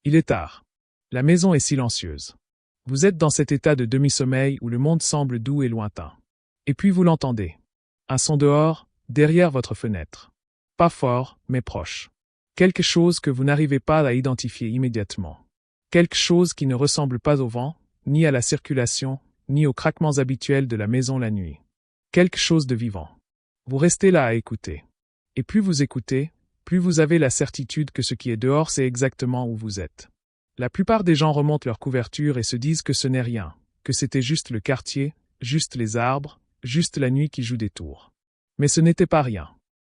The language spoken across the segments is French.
Il est tard. La maison est silencieuse. Vous êtes dans cet état de demi-sommeil où le monde semble doux et lointain. Et puis vous l'entendez. Un son dehors, derrière votre fenêtre. Pas fort, mais proche. Quelque chose que vous n'arrivez pas à identifier immédiatement. Quelque chose qui ne ressemble pas au vent, ni à la circulation, ni aux craquements habituels de la maison la nuit. Quelque chose de vivant. Vous restez là à écouter. Et plus vous écoutez, plus vous avez la certitude que ce qui est dehors c'est exactement où vous êtes. La plupart des gens remontent leur couverture et se disent que ce n'est rien, que c'était juste le quartier, juste les arbres, juste la nuit qui joue des tours. Mais ce n'était pas rien.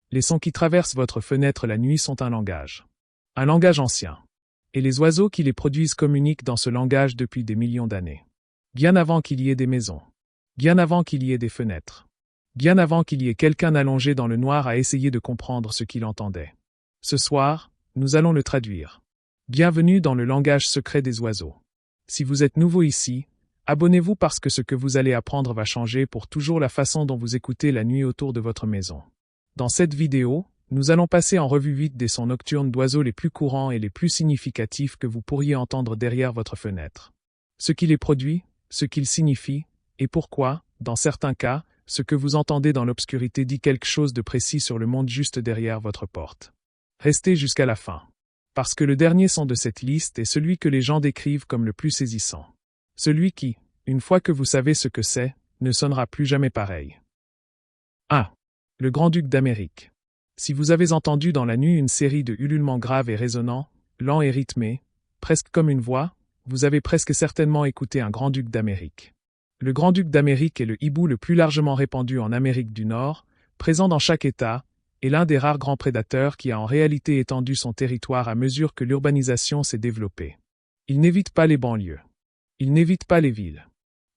Les sons qui traversent votre fenêtre la nuit sont un langage. Un langage ancien. Et les oiseaux qui les produisent communiquent dans ce langage depuis des millions d'années. Bien avant qu'il y ait des maisons. Bien avant qu'il y ait des fenêtres. Bien avant qu'il y ait quelqu'un allongé dans le noir à essayer de comprendre ce qu'il entendait. Ce soir, nous allons le traduire. Bienvenue dans le langage secret des oiseaux. Si vous êtes nouveau ici, abonnez-vous parce que ce que vous allez apprendre va changer pour toujours la façon dont vous écoutez la nuit autour de votre maison. Dans cette vidéo, nous allons passer en revue vite des sons nocturnes d'oiseaux les plus courants et les plus significatifs que vous pourriez entendre derrière votre fenêtre. Ce qui les produit, ce qu'ils signifient, et pourquoi, dans certains cas, ce que vous entendez dans l'obscurité dit quelque chose de précis sur le monde juste derrière votre porte. Restez jusqu'à la fin. Parce que le dernier son de cette liste est celui que les gens décrivent comme le plus saisissant. Celui qui, une fois que vous savez ce que c'est, ne sonnera plus jamais pareil. 1. Le Grand-Duc d'Amérique. Si vous avez entendu dans la nuit une série de ululements graves et résonnants, lents et rythmés, presque comme une voix, vous avez presque certainement écouté un Grand-Duc d'Amérique. Le Grand-Duc d'Amérique est le hibou le plus largement répandu en Amérique du Nord, présent dans chaque État, et l'un des rares grands prédateurs qui a en réalité étendu son territoire à mesure que l'urbanisation s'est développée. Il n'évite pas les banlieues. Il n'évite pas les villes.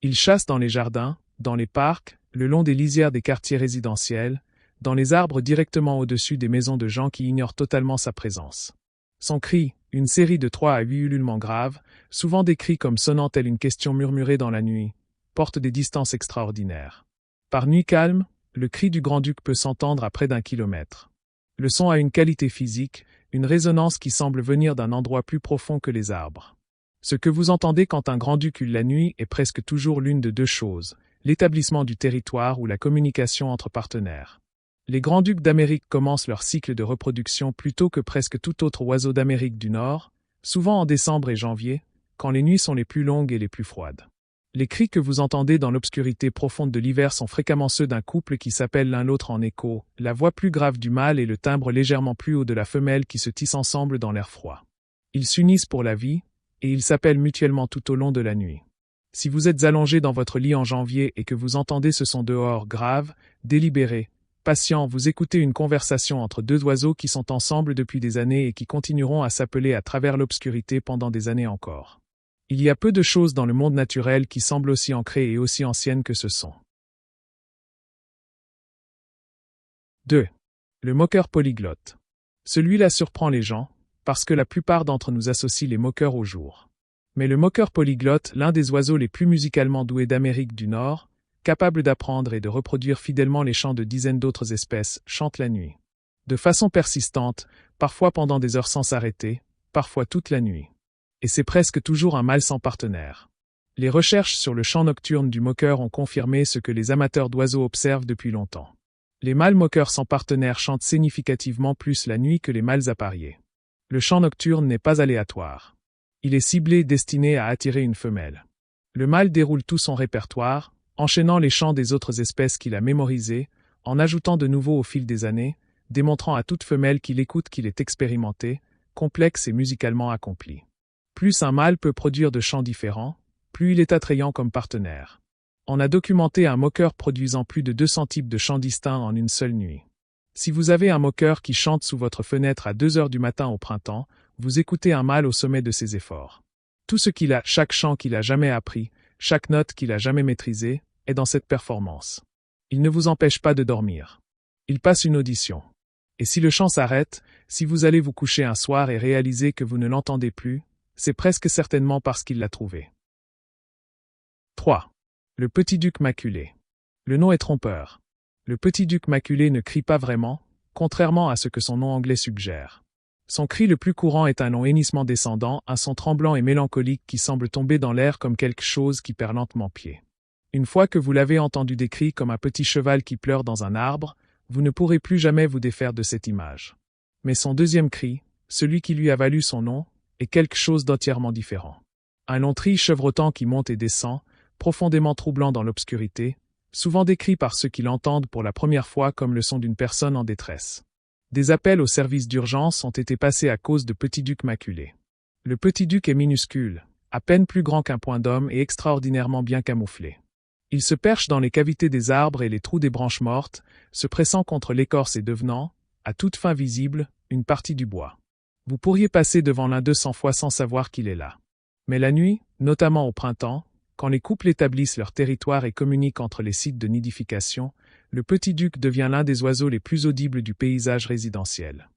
Il chasse dans les jardins, dans les parcs, le long des lisières des quartiers résidentiels, dans les arbres directement au-dessus des maisons de gens qui ignorent totalement sa présence. Son cri, une série de 3 à 8 ululements graves, souvent décrits comme sonnant telle une question murmurée dans la nuit, porte des distances extraordinaires. Par nuit calme, le cri du grand-duc peut s'entendre à près d'1 kilomètre. Le son a une qualité physique, une résonance qui semble venir d'un endroit plus profond que les arbres. Ce que vous entendez quand un grand-duc hule la nuit est presque toujours l'une de 2 choses, l'établissement du territoire ou la communication entre partenaires. Les grands-ducs d'Amérique commencent leur cycle de reproduction plus tôt que presque tout autre oiseau d'Amérique du Nord, souvent en décembre et janvier, quand les nuits sont les plus longues et les plus froides. Les cris que vous entendez dans l'obscurité profonde de l'hiver sont fréquemment ceux d'un couple qui s'appelle l'un l'autre en écho, la voix plus grave du mâle et le timbre légèrement plus haut de la femelle qui se tissent ensemble dans l'air froid. Ils s'unissent pour la vie, et ils s'appellent mutuellement tout au long de la nuit. Si vous êtes allongé dans votre lit en janvier et que vous entendez ce son dehors grave, délibéré, patient, vous écoutez une conversation entre 2 oiseaux qui sont ensemble depuis des années et qui continueront à s'appeler à travers l'obscurité pendant des années encore. Il y a peu de choses dans le monde naturel qui semblent aussi ancrées et aussi anciennes que ce son. 2. Le moqueur polyglotte. Celui-là surprend les gens, parce que la plupart d'entre nous associent les moqueurs au jour. Mais le moqueur polyglotte, l'un des oiseaux les plus musicalement doués d'Amérique du Nord, capable d'apprendre et de reproduire fidèlement les chants de dizaines d'autres espèces, chante la nuit. De façon persistante, parfois pendant des heures sans s'arrêter, parfois toute la nuit. Et c'est presque toujours un mâle sans partenaire. Les recherches sur le chant nocturne du moqueur ont confirmé ce que les amateurs d'oiseaux observent depuis longtemps. Les mâles moqueurs sans partenaire chantent significativement plus la nuit que les mâles appariés. Le chant nocturne n'est pas aléatoire. Il est ciblé et destiné à attirer une femelle. Le mâle déroule tout son répertoire, enchaînant les chants des autres espèces qu'il a mémorisés, en ajoutant de nouveaux au fil des années, démontrant à toute femelle qu'il écoute qu'il est expérimenté, complexe et musicalement accompli. Plus un mâle peut produire de chants différents, plus il est attrayant comme partenaire. On a documenté un moqueur produisant plus de 200 types de chants distincts en une seule nuit. Si vous avez un moqueur qui chante sous votre fenêtre à 2 heures du matin au printemps, vous écoutez un mâle au sommet de ses efforts. Tout ce qu'il a, chaque chant qu'il a jamais appris, chaque note qu'il a jamais maîtrisée, est dans cette performance. Il ne vous empêche pas de dormir. Il passe une audition. Et si le chant s'arrête, si vous allez vous coucher un soir et réaliser que vous ne l'entendez plus, c'est presque certainement parce qu'il l'a trouvé. 3. Le petit duc maculé. Le nom est trompeur. Le petit duc maculé ne crie pas vraiment, contrairement à ce que son nom anglais suggère. Son cri le plus courant est un long hennissement descendant, un son tremblant et mélancolique qui semble tomber dans l'air comme quelque chose qui perd lentement pied. Une fois que vous l'avez entendu décrit comme un petit cheval qui pleure dans un arbre, vous ne pourrez plus jamais vous défaire de cette image. Mais son deuxième cri, celui qui lui a valu son nom, est quelque chose d'entièrement différent. Un long tri chevrotant qui monte et descend, profondément troublant dans l'obscurité, souvent décrit par ceux qui l'entendent pour la première fois comme le son d'une personne en détresse. Des appels aux services d'urgence ont été passés à cause de Petit Duc maculé. Le Petit Duc est minuscule, à peine plus grand qu'un point d'homme et extraordinairement bien camouflé. Il se perche dans les cavités des arbres et les trous des branches mortes, se pressant contre l'écorce et devenant, à toute fin visible, une partie du bois. Vous pourriez passer devant l'un d'eux 100 fois sans savoir qu'il est là. Mais la nuit, notamment au printemps, quand les couples établissent leur territoire et communiquent entre les sites de nidification, le Petit Duc devient l'un des oiseaux les plus audibles du paysage résidentiel.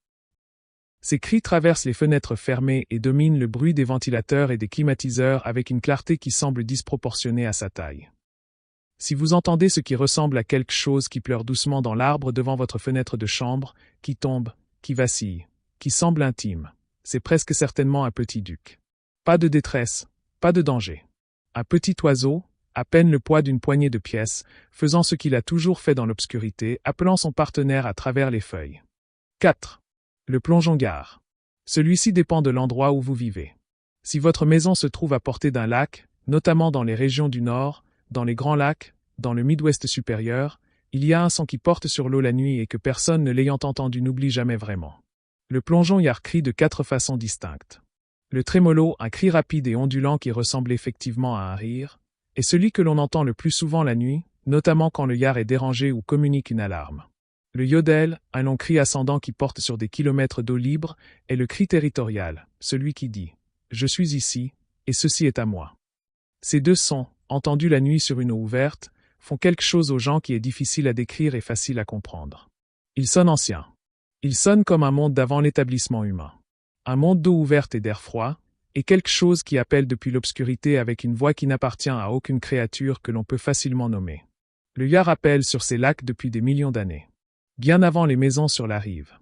Ses cris traversent les fenêtres fermées et dominent le bruit des ventilateurs et des climatiseurs avec une clarté qui semble disproportionnée à sa taille. Si vous entendez ce qui ressemble à quelque chose qui pleure doucement dans l'arbre devant votre fenêtre de chambre, qui tombe, qui vacille, qui semble intime, c'est presque certainement un Petit Duc. Pas de détresse, pas de danger. Un petit oiseau, à peine le poids d'une poignée de pièces, faisant ce qu'il a toujours fait dans l'obscurité, appelant son partenaire à travers les feuilles. 4. Le plongeon-gare. Celui-ci dépend de l'endroit où vous vivez. Si votre maison se trouve à portée d'un lac, notamment dans les régions du Nord, dans les Grands Lacs, dans le Midwest supérieur, il y a un son qui porte sur l'eau la nuit et que personne ne l'ayant entendu n'oublie jamais vraiment. Le plongeon-gare crie de 4 façons distinctes. Le trémolo, un cri rapide et ondulant qui ressemble effectivement à un rire, est celui que l'on entend le plus souvent la nuit, notamment quand le yard est dérangé ou communique une alarme. Le yodel, un long cri ascendant qui porte sur des kilomètres d'eau libre, est le cri territorial, celui qui dit « Je suis ici, et ceci est à moi ». Ces deux sons, entendus la nuit sur une eau ouverte, font quelque chose aux gens qui est difficile à décrire et facile à comprendre. Ils sonnent anciens. Ils sonnent comme un monde d'avant l'établissement humain. Un monde d'eau ouverte et d'air froid, et quelque chose qui appelle depuis l'obscurité avec une voix qui n'appartient à aucune créature que l'on peut facilement nommer. Le yard appelle sur ces lacs depuis des millions d'années. Bien avant les maisons sur la rive.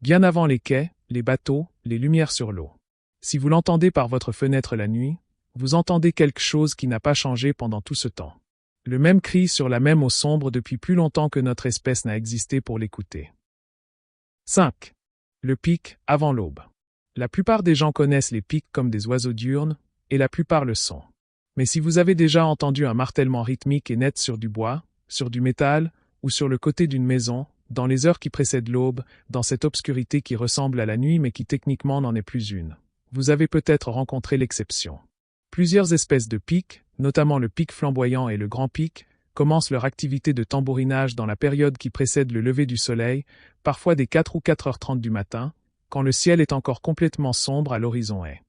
Bien avant les quais, les bateaux, les lumières sur l'eau. Si vous l'entendez par votre fenêtre la nuit, vous entendez quelque chose qui n'a pas changé pendant tout ce temps. Le même cri sur la même eau sombre depuis plus longtemps que notre espèce n'a existé pour l'écouter. 5. Le pic, avant l'aube. La plupart des gens connaissent les pics comme des oiseaux diurnes, et la plupart le sont. Mais si vous avez déjà entendu un martèlement rythmique et net sur du bois, sur du métal, ou sur le côté d'une maison, dans les heures qui précèdent l'aube, dans cette obscurité qui ressemble à la nuit mais qui techniquement n'en est plus une, vous avez peut-être rencontré l'exception. Plusieurs espèces de pics, notamment le pic flamboyant et le grand pic, commencent leur activité de tambourinage dans la période qui précède le lever du soleil, parfois dès 4 ou 4h30 du matin, quand le ciel est encore complètement sombre à l'horizon est.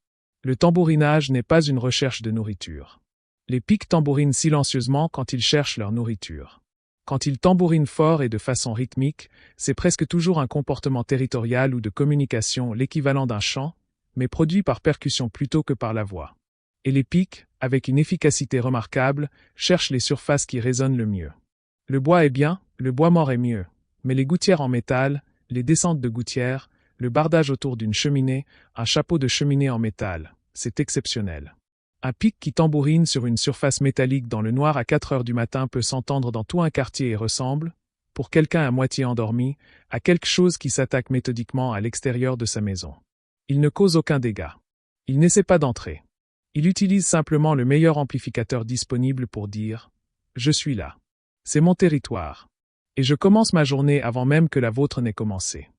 Le tambourinage n'est pas une recherche de nourriture. Les pics tambourinent silencieusement quand ils cherchent leur nourriture. Quand ils tambourinent fort et de façon rythmique, c'est presque toujours un comportement territorial ou de communication, l'équivalent d'un chant, mais produit par percussion plutôt que par la voix. Et les pics, avec une efficacité remarquable, cherchent les surfaces qui résonnent le mieux. Le bois est bien, le bois mort est mieux, mais les gouttières en métal, les descentes de gouttières, le bardage autour d'une cheminée, un chapeau de cheminée en métal, c'est exceptionnel. Un pic qui tambourine sur une surface métallique dans le noir à 4 heures du matin peut s'entendre dans tout un quartier et ressemble, pour quelqu'un à moitié endormi, à quelque chose qui s'attaque méthodiquement à l'extérieur de sa maison. Il ne cause aucun dégât. Il n'essaie pas d'entrer. Il utilise simplement le meilleur amplificateur disponible pour dire « Je suis là. C'est mon territoire. Et je commence ma journée avant même que la vôtre n'ait commencé. »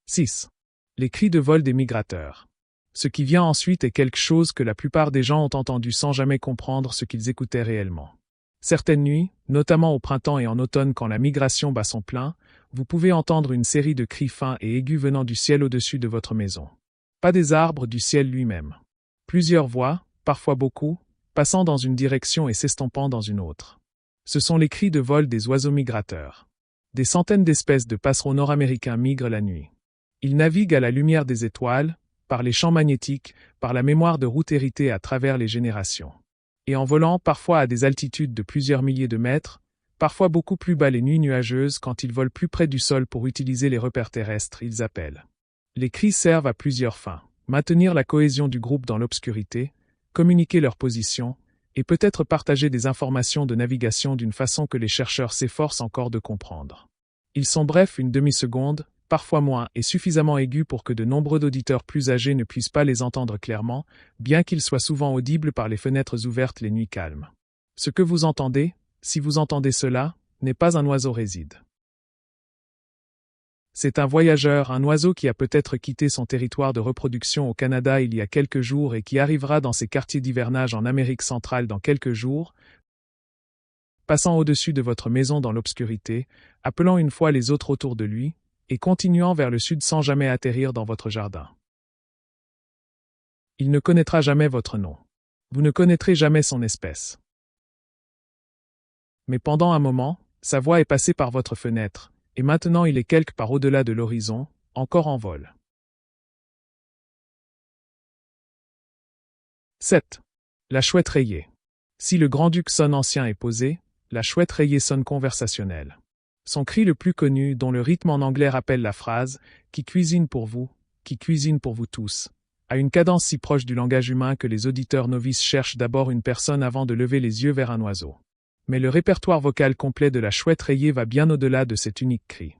6. Les cris de vol des migrateurs. Ce qui vient ensuite est quelque chose que la plupart des gens ont entendu sans jamais comprendre ce qu'ils écoutaient réellement. Certaines nuits, notamment au printemps et en automne quand la migration bat son plein, vous pouvez entendre une série de cris fins et aigus venant du ciel au-dessus de votre maison. Pas des arbres, du ciel lui-même. Plusieurs voix, parfois beaucoup, passant dans une direction et s'estompant dans une autre. Ce sont les cris de vol des oiseaux migrateurs. Des centaines d'espèces de passereaux nord-américains migrent la nuit. Ils naviguent à la lumière des étoiles, par les champs magnétiques, par la mémoire de route héritée à travers les générations. Et en volant parfois à des altitudes de plusieurs milliers de mètres, parfois beaucoup plus bas les nuits nuageuses quand ils volent plus près du sol pour utiliser les repères terrestres, ils appellent. Les cris servent à plusieurs fins. Maintenir la cohésion du groupe dans l'obscurité, communiquer leur position, et peut-être partager des informations de navigation d'une façon que les chercheurs s'efforcent encore de comprendre. Ils sont brefs une demi-seconde, parfois moins, et suffisamment aigus pour que de nombreux auditeurs plus âgés ne puissent pas les entendre clairement, bien qu'ils soient souvent audibles par les fenêtres ouvertes les nuits calmes. Ce que vous entendez, si vous entendez cela, n'est pas un oiseau réside. C'est un voyageur, un oiseau qui a peut-être quitté son territoire de reproduction au Canada il y a quelques jours et qui arrivera dans ses quartiers d'hivernage en Amérique centrale dans quelques jours, passant au-dessus de votre maison dans l'obscurité, appelant une fois les autres autour de lui, et continuant vers le sud sans jamais atterrir dans votre jardin. Il ne connaîtra jamais votre nom. Vous ne connaîtrez jamais son espèce. Mais pendant un moment, sa voix est passée par votre fenêtre, et maintenant il est quelque part au-delà de l'horizon, encore en vol. 7. La chouette rayée. Si le grand-duc sonne ancien et posé, la chouette rayée sonne conversationnelle. Son cri le plus connu, dont le rythme en anglais rappelle la phrase « qui cuisine pour vous tous », a une cadence si proche du langage humain que les auditeurs novices cherchent d'abord une personne avant de lever les yeux vers un oiseau. Mais le répertoire vocal complet de la chouette rayée va bien au-delà de cet unique cri.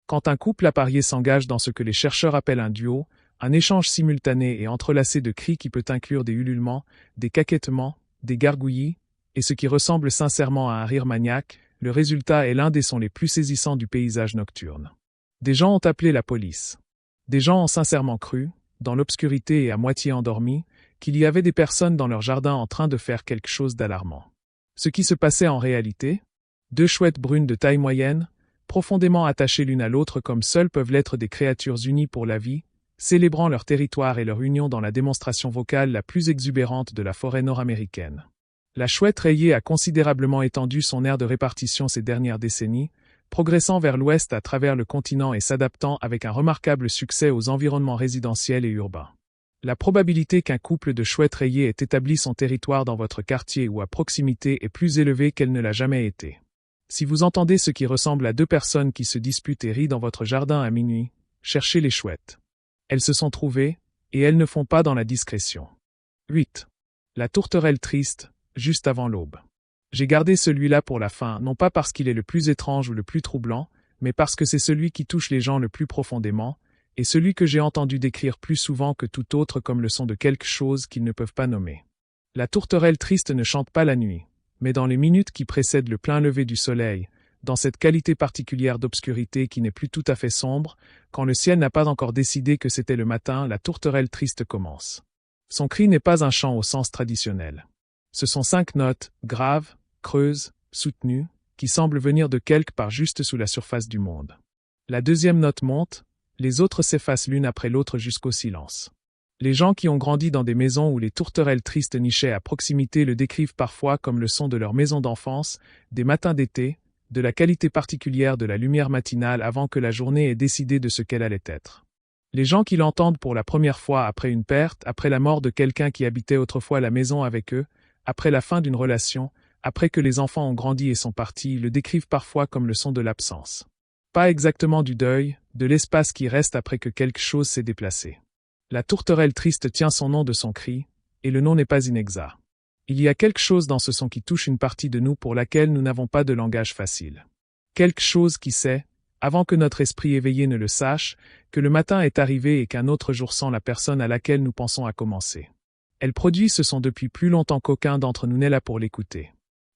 Quand un couple apparié s'engage dans ce que les chercheurs appellent un duo, un échange simultané et entrelacé de cris qui peut inclure des ululements, des caquettements, des gargouillis, et ce qui ressemble sincèrement à un rire maniaque, le résultat est l'un des sons les plus saisissants du paysage nocturne. Des gens ont appelé la police. Des gens ont sincèrement cru, dans l'obscurité et à moitié endormis, qu'il y avait des personnes dans leur jardin en train de faire quelque chose d'alarmant. Ce qui se passait en réalité, deux chouettes brunes de taille moyenne, profondément attachées l'une à l'autre comme seules peuvent l'être des créatures unies pour la vie, célébrant leur territoire et leur union dans la démonstration vocale la plus exubérante de la forêt nord-américaine. La chouette rayée a considérablement étendu son aire de répartition ces dernières décennies, progressant vers l'ouest à travers le continent et s'adaptant avec un remarquable succès aux environnements résidentiels et urbains. La probabilité qu'un couple de chouettes rayées ait établi son territoire dans votre quartier ou à proximité est plus élevée qu'elle ne l'a jamais été. Si vous entendez ce qui ressemble à deux personnes qui se disputent et rient dans votre jardin à minuit, cherchez les chouettes. Elles se sont trouvées, et elles ne font pas dans la discrétion. 8. La tourterelle triste, juste avant l'aube. J'ai gardé celui-là pour la fin, non pas parce qu'il est le plus étrange ou le plus troublant, mais parce que c'est celui qui touche les gens le plus profondément, et celui que j'ai entendu décrire plus souvent que tout autre comme le son de quelque chose qu'ils ne peuvent pas nommer. La tourterelle triste ne chante pas la nuit, mais dans les minutes qui précèdent le plein lever du soleil, dans cette qualité particulière d'obscurité qui n'est plus tout à fait sombre, quand le ciel n'a pas encore décidé que c'était le matin, la tourterelle triste commence. Son cri n'est pas un chant au sens traditionnel. Ce sont 5 notes, graves, creuses, soutenues, qui semblent venir de quelque part juste sous la surface du monde. La deuxième note monte, les autres s'effacent l'une après l'autre jusqu'au silence. Les gens qui ont grandi dans des maisons où les tourterelles tristes nichaient à proximité le décrivent parfois comme le son de leur maison d'enfance, des matins d'été, de la qualité particulière de la lumière matinale avant que la journée ait décidé de ce qu'elle allait être. Les gens qui l'entendent pour la première fois après une perte, après la mort de quelqu'un qui habitait autrefois la maison avec eux, après la fin d'une relation, après que les enfants ont grandi et sont partis, le décrivent parfois comme le son de l'absence. Pas exactement du deuil, de l'espace qui reste après que quelque chose s'est déplacé. La tourterelle triste tient son nom de son cri, et le nom n'est pas inexact. Il y a quelque chose dans ce son qui touche une partie de nous pour laquelle nous n'avons pas de langage facile. Quelque chose qui sait, avant que notre esprit éveillé ne le sache, que le matin est arrivé et qu'un autre jour sans la personne à laquelle nous pensons a commencé. Elle produit ce son depuis plus longtemps qu'aucun d'entre nous n'est là pour l'écouter.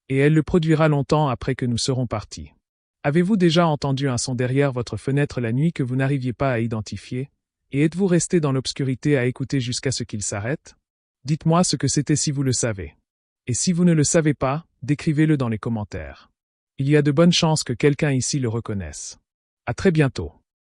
Et elle le produira longtemps après que nous serons partis. Avez-vous déjà entendu un son derrière votre fenêtre la nuit que vous n'arriviez pas à identifier? Et êtes-vous resté dans l'obscurité à écouter jusqu'à ce qu'il s'arrête? Dites-moi ce que c'était si vous le savez. Et si vous ne le savez pas, décrivez-le dans les commentaires. Il y a de bonnes chances que quelqu'un ici le reconnaisse. À très bientôt.